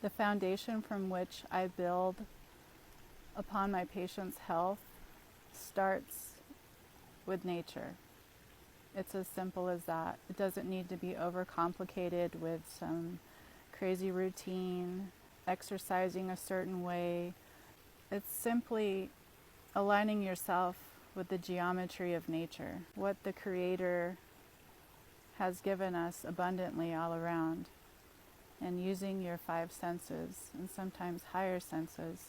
The foundation from which I build upon my patient's health starts with nature. It's as simple as that. It doesn't need to be overcomplicated with some crazy routine, exercising a certain way. It's simply aligning yourself with the geometry of nature, what the Creator has given us abundantly all around, and using your 5 senses, and sometimes higher senses,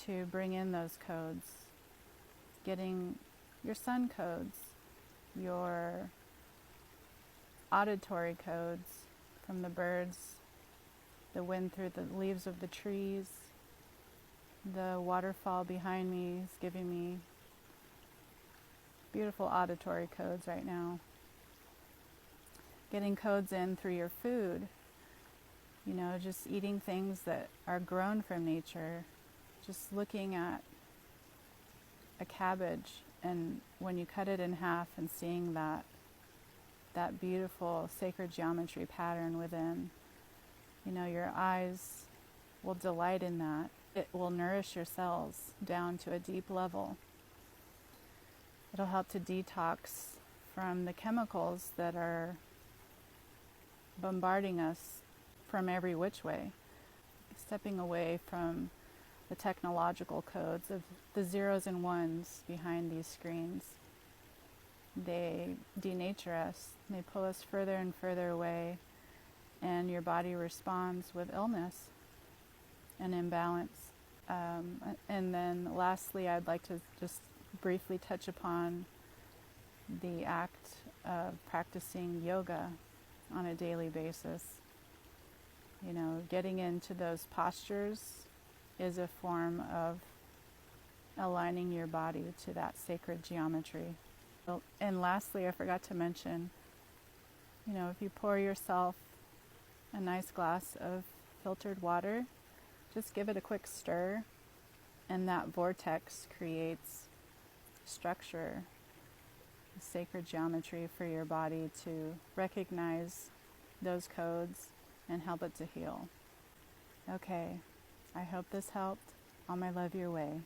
to bring in those codes, getting your sun codes, your auditory codes from the birds, the wind through the leaves of the trees. The waterfall behind me is giving me beautiful auditory codes right now. Getting codes in through your food, just eating things that are grown from nature. Just looking at a cabbage, and when you cut it in half and seeing that beautiful sacred geometry pattern within, your eyes will delight in that. It will nourish your cells down to a deep level. It'll help to detox from the chemicals that are bombarding us from every which way. Stepping away from the technological codes of the zeros and ones behind these screens. They denature us. They pull us further and further away, and your body responds with illness and imbalance. And then lastly, I'd like to just briefly touch upon the act of practicing yoga on a daily basis. Getting into those postures is a form of aligning your body to that sacred geometry. And lastly, I forgot to mention, if you pour yourself a nice glass of filtered water, just give it a quick stir, and that vortex creates structure, sacred geometry for your body to recognize those codes and help it to heal. Okay, I hope this helped. All my love your way.